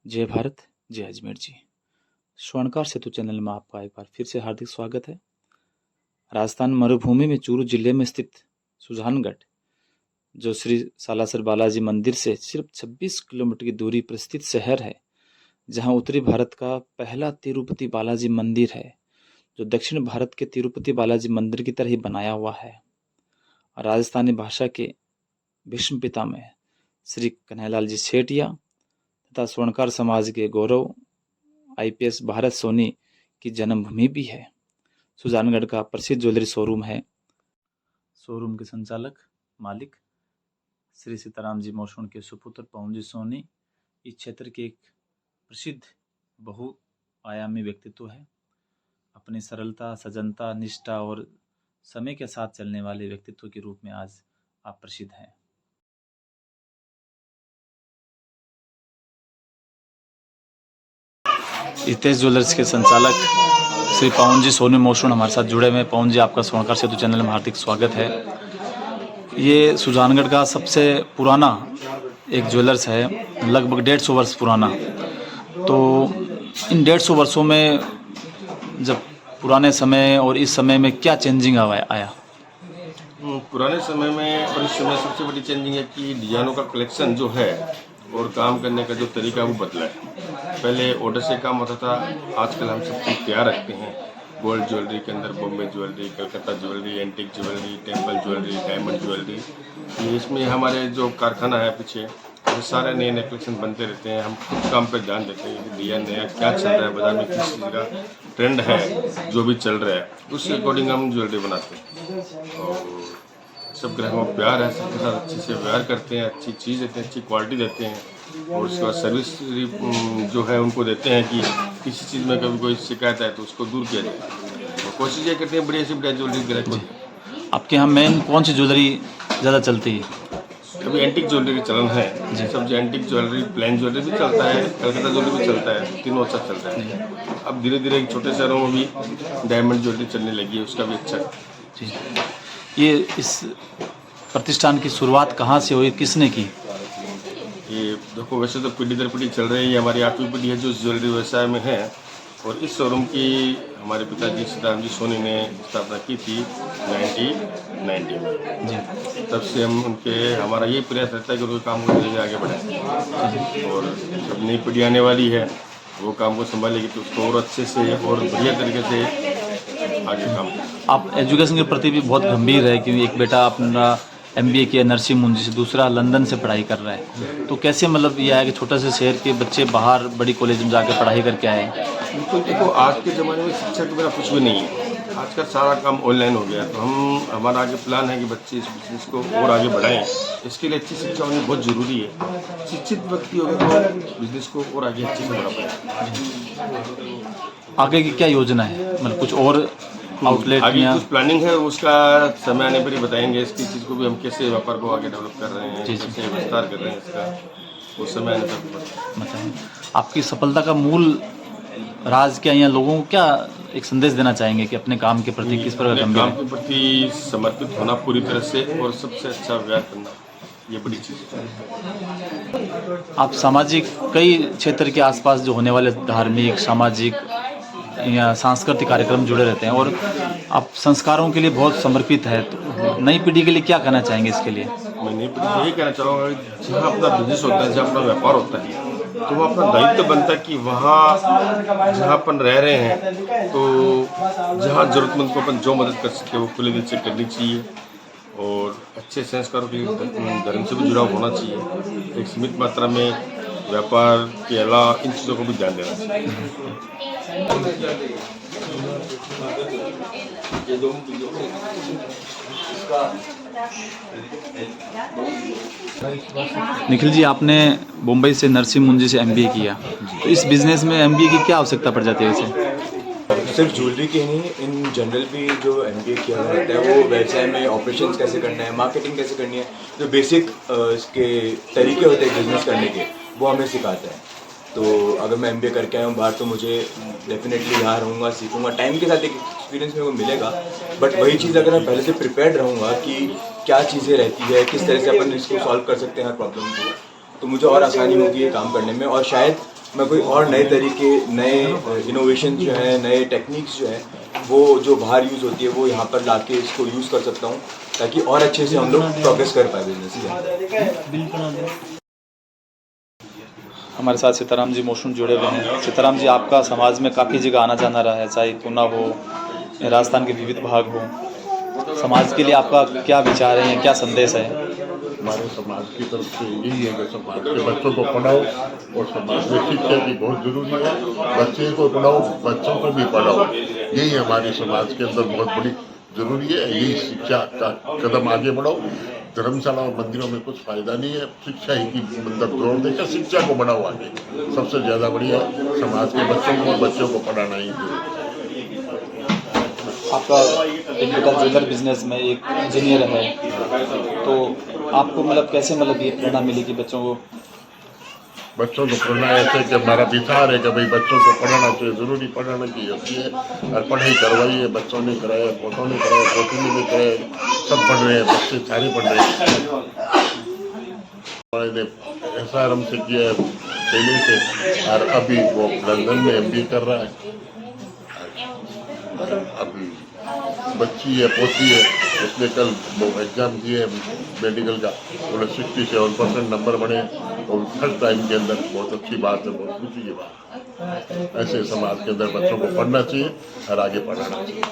जय भारत, जय अजमेर जी। स्वर्णकार सेतु चैनल में आपका एक बार फिर से हार्दिक स्वागत है। राजस्थान मरुभूमि में चूरू जिले में स्थित सुजानगढ़, जो श्री सालासर बालाजी मंदिर से सिर्फ 26 किलोमीटर की दूरी पर स्थित शहर है, जहां उत्तरी भारत का पहला तिरुपति बालाजी मंदिर है, जो दक्षिण भारत के तिरुपति बालाजी मंदिर की तरह ही बनाया हुआ है। राजस्थानी भाषा के भीष्म पितामह श्री कन्हैयालाल जी सेठिया तथा स्वर्णकार समाज के गौरव आईपीएस भारत सोनी की जन्मभूमि भी है। सुजानगढ़ का प्रसिद्ध ज्वेलरी शोरूम है। शोरूम के संचालक मालिक श्री सीताराम जी मोशोण के सुपुत्र पवन जी सोनी इस क्षेत्र के एक प्रसिद्ध बहुआयामी व्यक्तित्व है। अपनी सरलता, सजनता, निष्ठा और समय के साथ चलने वाले व्यक्तित्व के रूप में आज आप प्रसिद्ध हैं। हितेश ज्वेलर्स के संचालक श्री पवन जी सोनी मोशोण हमारे साथ जुड़े हुए हैं। पवन जी, आपका स्वर्णकार सेतु चैनल में हार्दिक स्वागत है। ये सुजानगढ़ का सबसे पुराना एक ज्वेलर्स है, लगभग 150 वर्ष पुराना। तो इन 150 वर्षों में जब पुराने समय और इस समय में क्या चेंजिंग आया? पुराने समय में और इस समय सबसे बड़ी चेंजिंग है कि डिजाइनों का कलेक्शन जो है और काम करने का जो तरीका वो बदला है। पहले ऑर्डर से काम होता था, आजकल हम सब चीज़ तैयार रखते हैं। गोल्ड ज्वेलरी के अंदर Bombay jewellery, Calcutta jewellery, antique jewellery, temple jewellery, diamond jewellery, इसमें हमारे जो कारखाना है पीछे, ये सारे नए नए कलेक्शन बनते रहते हैं। हम खुद काम पे ध्यान देते हैं कि डिजाइन नया क्या चल रहा है, बाजार में किस चीज़ का ट्रेंड है, जो भी चल रहा है उसके अकॉर्डिंग हम ज्वेलरी बनाते हैं। और सब ग्राहकों को प्यार है, सबके साथ अच्छे से व्यवहार करते हैं, अच्छी चीज़ देते हैं, अच्छी क्वालिटी देते हैं। और उसके बाद सर्विस जो है उनको देते हैं कि किसी चीज़ में कभी कोई शिकायत है तो उसको दूर किया जाए। और कोशिश ये करते हैं बढ़िया से बढ़िया ज्वेलरी ग्राहक को। आपके यहाँ मेन कौन सी ज्वेलरी ज़्यादा चलती है? अभी एंटिक ज्वेलरी का चलन है। सब जो एंटिक ज्वेलरी, प्लेन ज्वेलरी भी चलता है, कलकत्ता ज्वेलरी भी चलता है, तीनों अच्छा चलता है। अब धीरे धीरे छोटे शहरों में भी डायमंड ज्वेलरी चलने लगी है, उसका भी अच्छा जी। ये इस प्रतिष्ठान की शुरुआत कहाँ से हुई, किसने की? ये देखो, वैसे तो पीढ़ी दर पीढ़ी चल रही है, हमारी 8वीं पीढ़ी है जो ज्वेलरी व्यवसाय में है। और इस शोरूम की हमारे पिताजी सीताराम जी सोनी ने स्थापना की थी 1990 में। जी। तब से हमारा ये प्रयास रहता है कि वो काम को धीरे आगे बढ़ाएं। और जब नई पीढ़ी आने वाली है वो काम को संभालेगी तो उसको और अच्छे से और बढ़िया तरीके से आगे काम करें। आप एजुकेशन के प्रति भी बहुत गंभीर है, क्योंकि एक बेटा अपना एमबीए किया नरसिंह मुंजी से, दूसरा लंदन से पढ़ाई कर रहा है। तो कैसे मतलब ये है कि छोटे से शहर के बच्चे बाहर बड़ी कॉलेज में जाकर पढ़ाई करके आए? बिल्कुल, देखो आज के ज़माने में शिक्षा के बिना कुछ भी नहीं है। आज का सारा काम ऑनलाइन हो गया, तो हमारा आगे प्लान है कि बच्चे इस बिजनेस को और आगे बढ़ाएं। इसके लिए अच्छी शिक्षा होनी बहुत ज़रूरी है। शिक्षित व्यक्ति होगा तो बिजनेस को और आगे अच्छे से बढ़ा पाएंगे। आगे की क्या योजना है, मतलब कुछ और आउटलेट आगे या कुछ प्लानिंग है, उसका समय आने पर ही बताएंगे। इसकी चीज़ को भी हम कैसे व्यापार को आगे डेवलप कर रहे हैं, कैसे विस्तार कर रहे हैं इसका, उस समय आने पर मतलब आपकी सफलता का मूल राज क्या, या लोगों को क्या एक संदेश देना चाहेंगे कि अपने काम के प्रति किस प्रकार गंभीर काम है? के प्रति समर्पित होना पूरी तरह से और सबसे अच्छा व्यवहार करना, ये बड़ी चीज़ है। आप सामाजिक कई क्षेत्र के आसपास जो होने वाले धार्मिक, सामाजिक या सांस्कृतिक कार्यक्रम जुड़े रहते हैं और आप संस्कारों के लिए बहुत समर्पित है, तो नई पीढ़ी के लिए क्या कहना चाहेंगे इसके लिए? मैं नई पीढ़ी को यही कहना चाहूँगा कि जहाँ अपना बिजनेस होता है, जहाँ अपना व्यापार होता है, तो वहाँ अपना दायित्व बनता है कि वहाँ जहाँ अपन रह रहे हैं तो जहाँ ज़रूरतमंद को अपन जो मदद कर सकते हैं वो खुले दिल से करनी चाहिए। और अच्छे संस्कारों के धर्म से भी जुड़ाव होना चाहिए। एक सीमित मात्रा में व्यापार के अलावा इन चीज़ों को भी ध्यान देना चाहिए। निखिल जी, आपने मुंबई से नरसिंह मुंजी से एमबीए किया, तो इस बिजनेस में एमबीए की क्या आवश्यकता पड़ जाती है वैसे? सिर्फ ज्वेलरी के नहीं, इन जनरल भी जो एमबीए किया जाता है वो व्यवसाय में ऑपरेशंस कैसे करना है, मार्केटिंग कैसे करनी है, जो बेसिक इसके तरीके होते हैं बिजनेस करने के, वो हमें सिखाता है। तो अगर मैं एमबीए करके आया हूँ बाहर, तो मुझे डेफिनेटली यहाँ रहूँगा, सीखूँगा, टाइम के साथ एक एक्सपीरियंस मेरे को मिलेगा। बट वही चीज़ अगर मैं पहले से प्रिपेयर्ड रहूँगा कि क्या चीज़ें रहती है, किस तरह से अपन इसको सॉल्व कर सकते हैं हर प्रॉब्लम को, तो मुझे और आसानी होगी ये काम करने में। और शायद मैं कोई और नए तरीके, नए इनोवेशन जो है, नए टेक्निक्स जो हैं, वो जो बाहर यूज़ होती है वो यहाँ पर लाके इसको यूज़ कर सकता हूँ, ताकि और अच्छे से हम लोग प्रोग्रेस कर पाए बिजनेस के। हमारे साथ सीताराम जी मोशून जुड़े हुए हैं। सीताराम जी, आपका समाज में काफ़ी जगह आना जाना रहा है, चाहे पूना हो या राजस्थान के विविध भाग हो। समाज के लिए आपका क्या विचार है, क्या संदेश है? हमारे समाज की तरफ से यही है कि समाज के बच्चों को पढ़ाओ और समाज में शिक्षा की बहुत जरूरी है। बच्चे को पढ़ाओ, बच्चों को भी पढ़ाओ, यही हमारे समाज के अंदर बहुत बड़ी जरूरी है। यही शिक्षा का कदम आगे बढ़ाओ। धर्मशाला और मंदिरों में कुछ फायदा नहीं है, शिक्षा ही की मतलब जोर देकर शिक्षा को बढ़ाओ आगे। सबसे ज्यादा बढ़िया समाज के बच्चों को और बच्चों को पढ़ाना ही जरूरी है। आपका एक बेटा ज्वेलर बिजनेस में एक इंजीनियर है, तो आपको मतलब कैसे मतलब ये प्रेरणा मिली कि बच्चों को बच्चों को पढ़ना ऐसे कि हमारा विचार है कि भाई बच्चों को पढ़ाना चाहिए, जरूरी पढ़ाने की होती है और पढ़ाई करवाई है। बच्चों ने कराया, पोतों ने कराया, पोती ने भी कराया, सब पढ़ रहे हैं, बच्चे सारे पढ़ रहे हैं। ऐसा आरम्भ से किया है पहले से, और अभी वो लंदन में MBA कर रहा है। अभी बच्ची है, पोती है, उसने कल वो एग्जाम दिए मेडिकल का, उन्हें 67% नंबर बने और फर्स्ट टाइम के अंदर। बहुत अच्छी बात है, बहुत खुशी की बात है। ऐसे समाज के अंदर बच्चों को पढ़ना चाहिए और आगे पढ़ाना चाहिए।